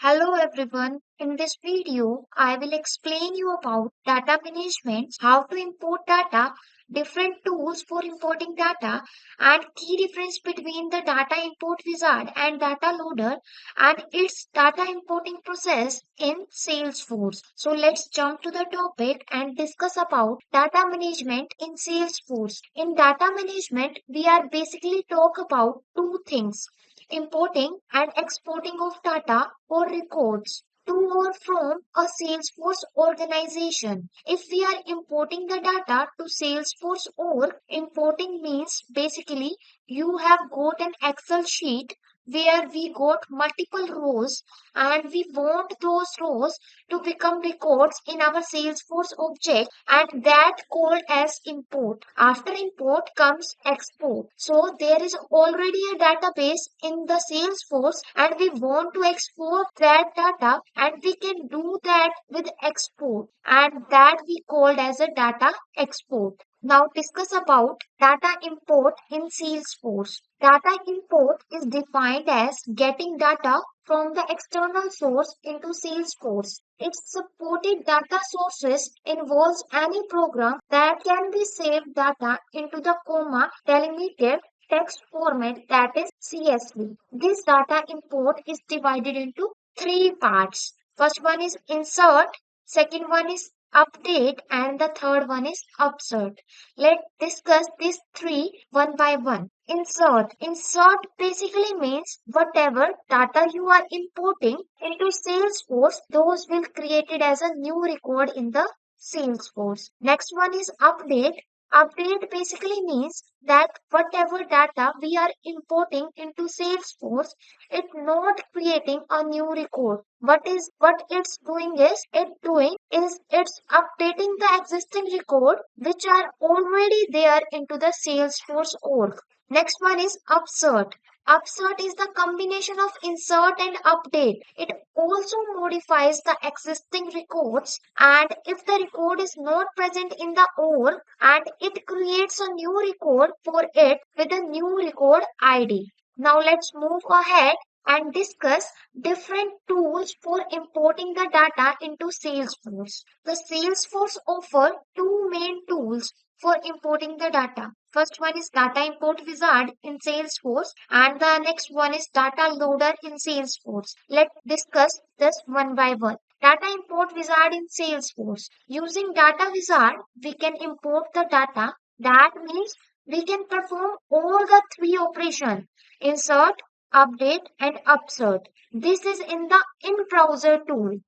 Hello everyone. In this video, I will explain you about data management, how to import data, different tools for importing data, and key difference between the data import wizard and data loader and its data importing process in Salesforce. So let's jump to the topic and discuss about data management in Salesforce. In data management, we are basically talk about two things: importing and exporting of data or records to or from a Salesforce organization. If we are importing the data to Salesforce, or importing means basically you have got an Excel sheet where we got multiple rows and we want those rows to become records in our Salesforce object, and that called as import. After import comes export. So there is already a database in the Salesforce and we want to export that data, and we can do that with export, and that we called as a data export. Now discuss about data import in Salesforce. Data import is defined as getting data from the external source into Salesforce. Its supported data sources involves any program that can be saved data into the comma delimited text format, that is CSV. This data import is divided into three parts. First one is insert, second one is update, and the third one is upsert. Let's discuss these three one by one. Insert. Insert basically means whatever data you are importing into Salesforce, those will created as a new record in the Salesforce. Next one is update. Update basically means that whatever data we are importing into Salesforce, it's not creating a new record. What it's updating the existing record which are already there into the Salesforce org. Next one is upsert. Upsert is the combination of insert and update. It also modifies the existing records, and if the record is not present in the org, and it creates a new record for it with a new record ID. Now let's move ahead and discuss different tools for importing the data into Salesforce. The Salesforce offer two main tools for importing the data. First one is data import wizard in Salesforce, and the next one is data loader in Salesforce. Let's discuss this one by one. Data import wizard in Salesforce. Using data wizard, we can import the data. That means we can perform all the three operations: insert, update, and upsert. This is in the in-browser tool.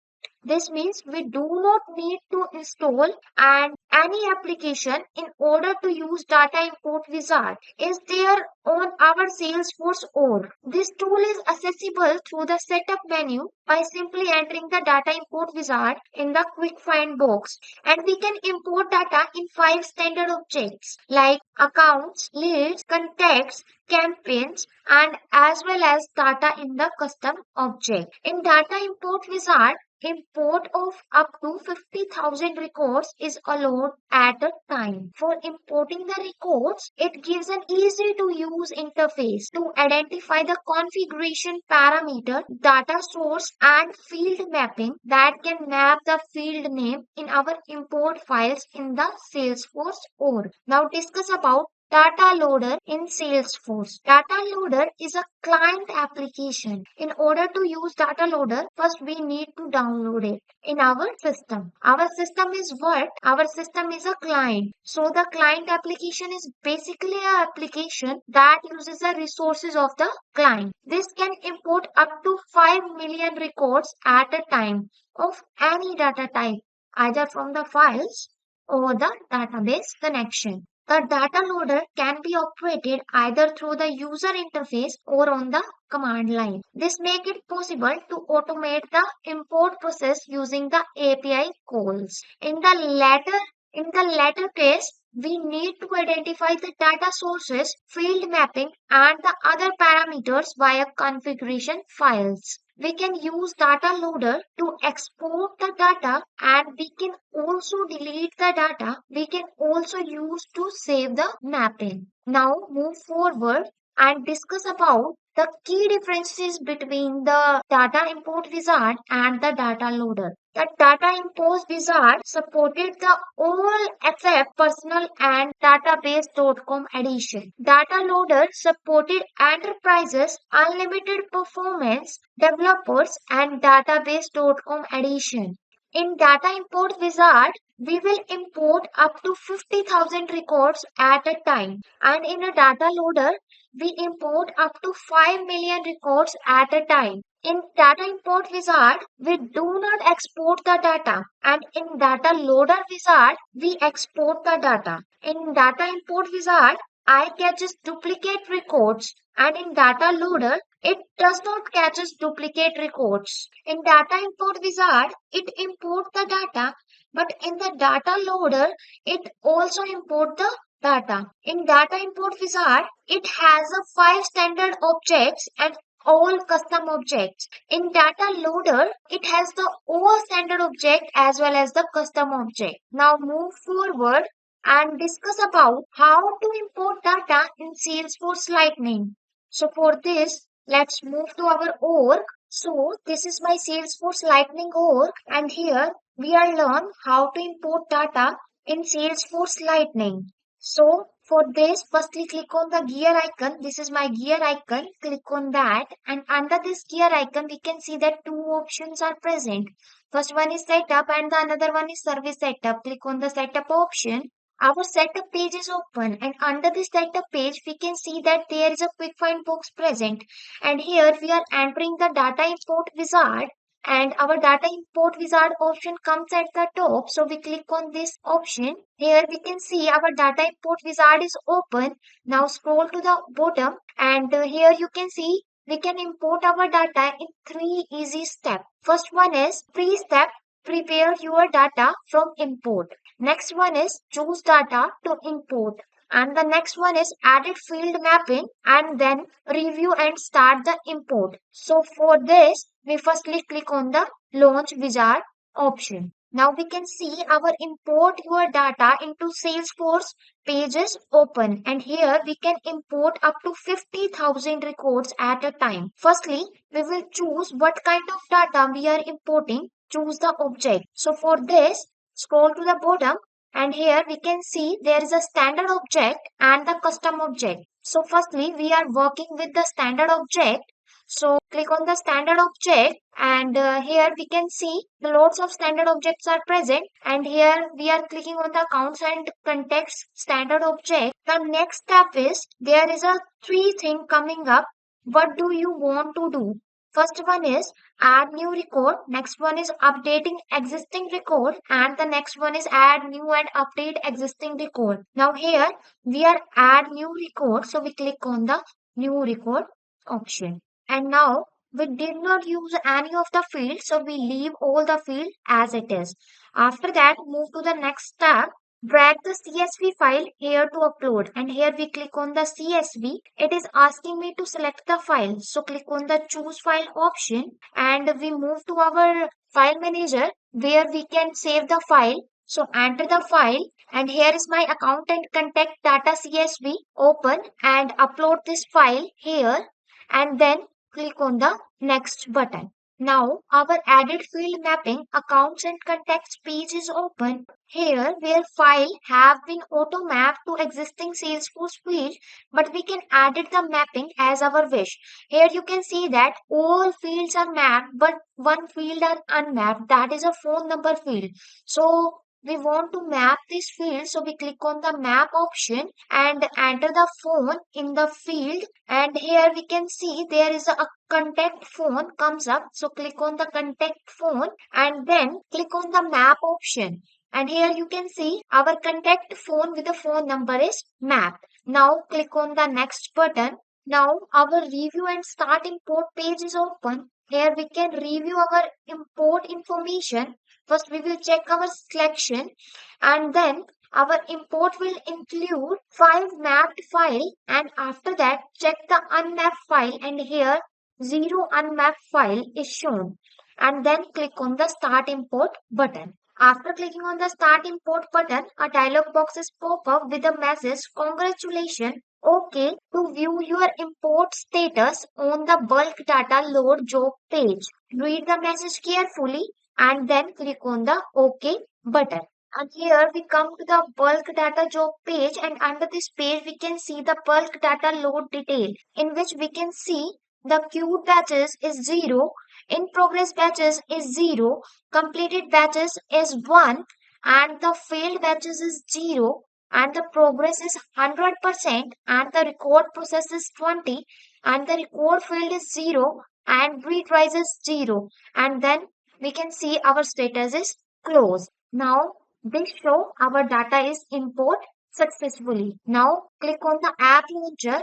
This means we do not need to install any application in order to use data import wizard. Is there on our Salesforce org. This tool is accessible through the setup menu by simply entering the data import wizard in the quick find box. And we can import data in five standard objects like accounts, leads, contacts, campaigns, and as well as data in the custom object. In data import wizard, import of up to 50,000 records is allowed at a time. For importing the records, it gives an easy to use interface to identify the configuration parameter, data source, and field mapping that can map the field name in our import files in the Salesforce org. Now discuss about Data Loader in Salesforce. Data Loader is a client application. In order to use Data Loader, first we need to download it in our system. Our system is what? Our system is a client. So the client application is basically an application that uses the resources of the client. This can import up to 5 million records at a time of any data type, either from the files or the database connection. The data loader can be operated either through the user interface or on the command line. This makes it possible to automate the import process using the API calls. In the latter case, we need to identify the data sources, field mapping, and the other parameters via configuration files. We can use data loader to export the data, and we can also delete the data. We can also use to save the mapping. Now move forward and discuss about The key differences between the data import wizard and the data loader. The data import wizard supported the all FF personal and database.com edition. Data loader supported enterprises, unlimited performance, developers and database.com edition. In data import wizard, we will import up to 50,000 records at a time. And in a data loader, we import up to 5 million records at a time. In data import wizard, we do not export the data, and in data loader wizard, we export the data. In data import wizard, I catches duplicate records, and in data loader, it does not catches duplicate records. In data import wizard, it import the data, but in the data loader, it also import the data. In data import wizard, it has a 5 standard objects and all custom objects. In data loader, it has the all standard object as well as the custom object. Now move forward and discuss about how to import data in Salesforce Lightning. So for this, let's move to our org. So this is my Salesforce Lightning org, and here we are learn how to import data in Salesforce Lightning. So for this, firstly click on the gear icon. This is my gear icon. Click on that, and under this gear icon, we can see that two options are present. First one is setup, and the another one is service setup. Click on the setup option. Our setup page is open, and under this setup page, we can see that there is a quick find box present. And here we are entering the data import wizard, and our data import wizard option comes at the top. So we click on this option. Here we can see our data import wizard is open. Now scroll to the bottom, and here you can see we can import our data in three easy steps. First one is pre-step, prepare your data from import. Next one is choose data to import. And the next one is added field mapping, and then review and start the import. So for this, we firstly click on the launch wizard option. Now we can see our import your data into Salesforce pages open, and here we can import up to 50,000 records at a time. Firstly, we will choose what kind of data we are importing. Choose the object. So for this, scroll to the bottom, and here we can see there is a standard object and the custom object. So firstly, we are working with the standard object. So click on the standard object, and here we can see the lots of standard objects are present, and here we are clicking on the accounts and context standard object. The next step is there is a three thing coming up. What do you want to do? First one is add new record, next one is updating existing record, and the next one is add new and update existing record. Now here we are add new record, so we click on the new record option. And now we did not use any of the fields, so we leave all the field as it is. After that, move to the next step. Drag the CSV file here to upload, and here we click on the CSV. It is asking me to select the file, so click on the choose file option, and we move to our file manager where we can save the file. So enter the file, and here is my account and contact data CSV. Open and upload this file here, and then click on the next button. Now our added field mapping accounts and contacts page is open. Here where file have been auto mapped to existing Salesforce field, but we can edit the mapping as our wish. Here you can see that all fields are mapped, but one field are unmapped, that is a phone number field. So we want to map this field, so we click on the map option and enter the phone in the field, and here we can see there is a contact phone comes up, so click on the contact phone and then click on the map option, and here you can see our contact phone with the phone number is mapped. Now click on the next button. Now our review and start import page is open. Here we can review our import information. First, we will check our selection, and then our import will include 5 mapped file, and after that check the unmapped file, and here 0 unmapped file is shown, and then click on the start import button. After clicking on the start import button, a dialog box is pop up with a message, congratulations, OK to view your import status on the bulk data load job page. Read the message carefully and then click on the OK button. And here we come to the bulk data job page, and under this page we can see the bulk data load detail, in which we can see the queued batches is 0, in progress batches is 0, completed batches is 1, and the failed batches is 0, and the progress is 100%, and the record process is 20, and the record field is 0, and retries is 0, and then we can see our status is closed. Now this show our data is import successfully. Now click on the app launcher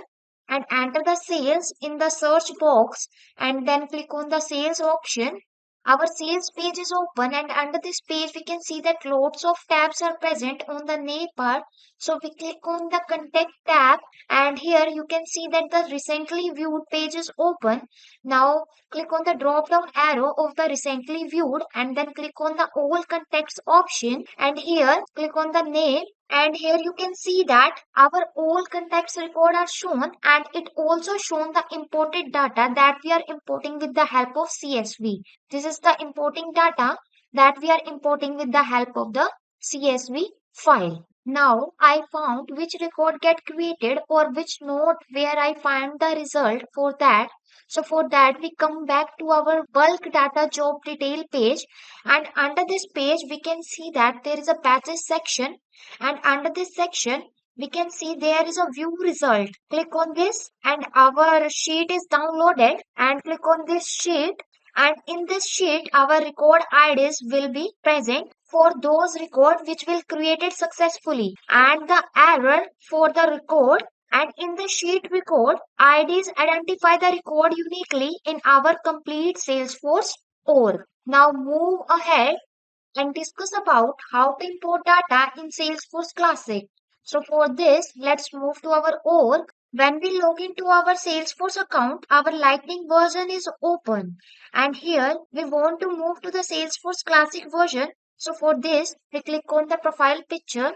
and enter the sales in the search box, and then click on the sales option. Our sales page is open, and under this page we can see that lots of tabs are present on the name bar. So we click on the contact tab, and here you can see that the recently viewed page is open. Now click on the drop down arrow of the recently viewed, and then click on the all contacts option, and here click on the name, and here you can see that our all contacts record are shown, and it also shown the imported data that we are importing with the help of CSV. This is the importing data that we are importing with the help of the CSV file. Now I found which record get created or which node where I find the result for that. So for that we come back to our bulk data job detail page, and under this page we can see that there is a batches section, and under this section we can see there is a view result. Click on this and our sheet is downloaded, and click on this sheet, and in this sheet our record IDs will be present for those record which will created successfully, and the error for the record, and in the sheet record IDs identify the record uniquely in our complete Salesforce org. Now move ahead and discuss about how to import data in Salesforce Classic. So for this, let's move to our org. When we log into our Salesforce account, our Lightning version is open. And here we want to move to the Salesforce Classic version. So for this, we click on the profile picture,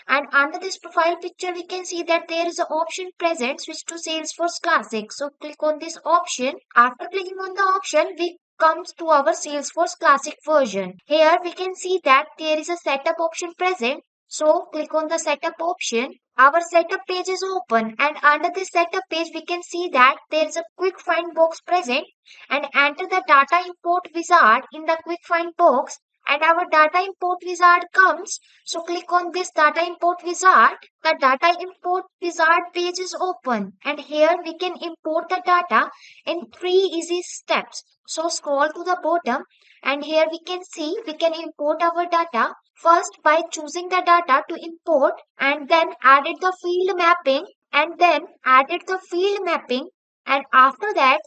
and under this profile picture, we can see that there is an option present, switch to Salesforce Classic. So click on this option. After clicking on the option, we comes to our Salesforce Classic version. Here we can see that there is a setup option present. So click on the setup option. Our setup page is open, and under this setup page we can see that there is a quick find box present, and enter the data import wizard in the quick find box, and our data import wizard comes. So click on this data import wizard. The data import wizard page is open, and here we can import the data in 3 easy steps. So scroll to the bottom, and here we can see we can import our data first by choosing the data to import, and then added the field mapping, and then added the field mapping, and after that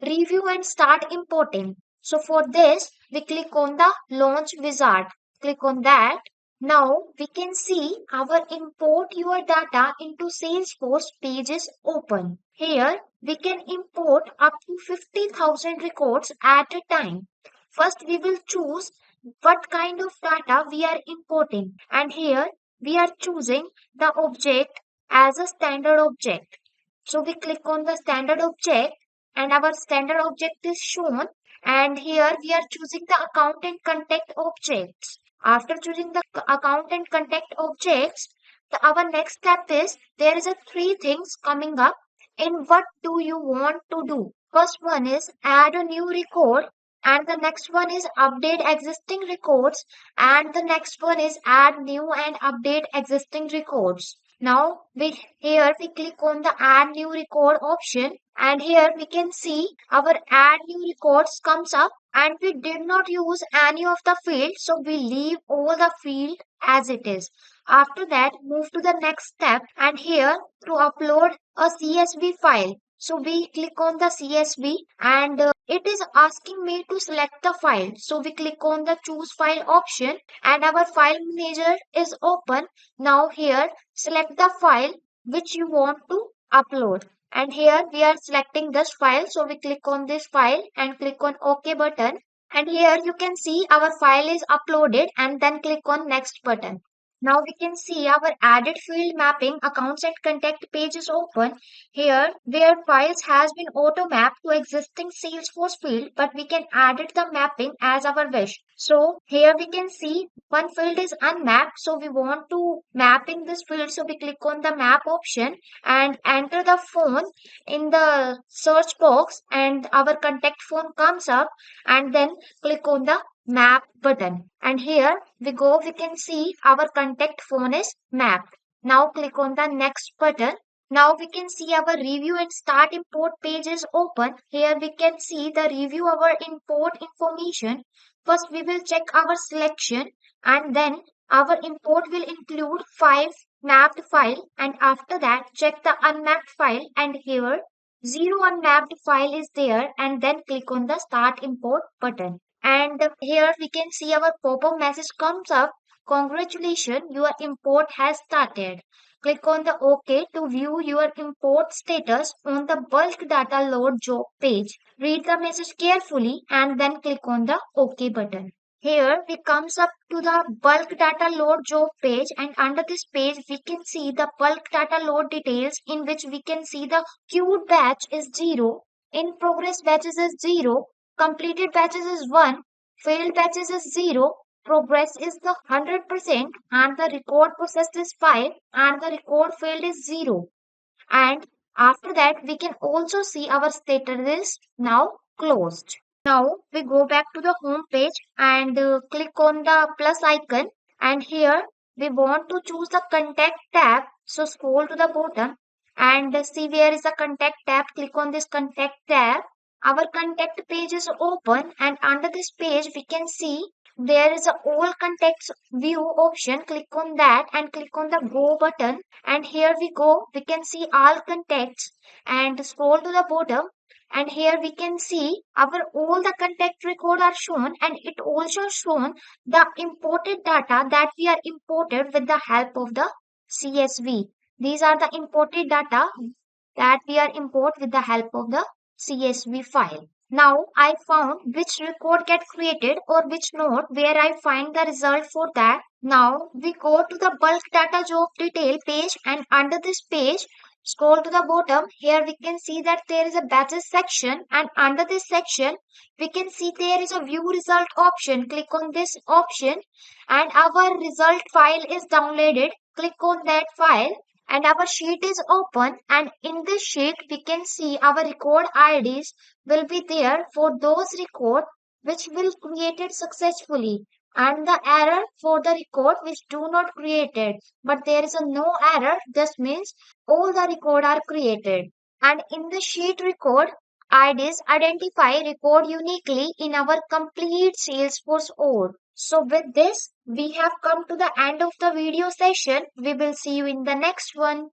review and start importing. So for this we click on the launch wizard. Click on that. Now we can see our import your data into Salesforce page is open. Here we can import up to 50,000 records at a time. First we will choose what kind of data we are importing, and here we are choosing the object as a standard object. So we click on the standard object, and our standard object is shown, and here we are choosing the account and contact objects. After choosing the account and contact objects, our next step is there is a three things coming up. In what do you want to do? First one is add a new record, and the next one is update existing records, and the next one is add new and update existing records. Now here we click on the add new record option, and here we can see our add new records comes up, and we did not use any of the fields, so we leave all the field as it is. After that move to the next step, and here to upload a CSV file. So we click on the CSV, and it is asking me to select the file. So we click on the choose file option, and our file manager is open. Now here select the file which you want to upload, and here we are selecting this file. So we click on this file and click on OK button, and here you can see our file is uploaded, and then click on next button. Now we can see our added field mapping accounts and contact page is open. Here where files has been auto mapped to existing Salesforce field, but we can edit the mapping as our wish. So here we can see one field is unmapped. So we want to map in this field. So we click on the map option and enter the phone in the search box and our contact phone comes up, and then click on the map button, and here we can see our contact phone is mapped. Now click on the next button. Now we can see our review and start import page is open. Here we can see the review our import information. First we will check our selection, and then our import will include 5 mapped file, and after that check the unmapped file, and here 0 unmapped file is there, and then click on the start import button. And here we can see our pop-up message comes up. Congratulations, your import has started. Click on the OK to view your import status on the bulk data load job page. Read the message carefully and then click on the OK button. Here we comes up to the bulk data load job page, and under this page we can see the bulk data load details, in which we can see the queued batch is 0, in progress batches is 0, completed batches is 1, failed batches is 0, progress is the 100%, and the record processed is 5, and the record failed is 0. And after that we can also see our status is now closed. Now we go back to the home page and click on the plus icon, and here we want to choose the contact tab. So scroll to the bottom and see where is the contact tab. Click on this contact tab. Our contact page is open, and under this page we can see there is a all contacts view option. Click on that and click on the go button, and here we go. We can see all contacts and scroll to the bottom, and here we can see our all the contact record are shown, and it also shown the imported data that we are imported with the help of the CSV. These are the imported data that we are import with the help of the CSV file. Now I found which record get created or which node, where I find the result for that. Now we go to the bulk data job detail page, and under this page scroll to the bottom. Here we can see that there is a batches section, and under this section we can see there is a view result option. Click on this option and our result file is downloaded. Click on that file and our sheet is open, and in this sheet we can see our record IDs will be there for those record which will created successfully, and the error for the record which do not created, but there is a no error. This means all the record are created. And in the sheet record IDs identify record uniquely in our complete Salesforce org. So with this, we have come to the end of the video session. We will see you in the next one.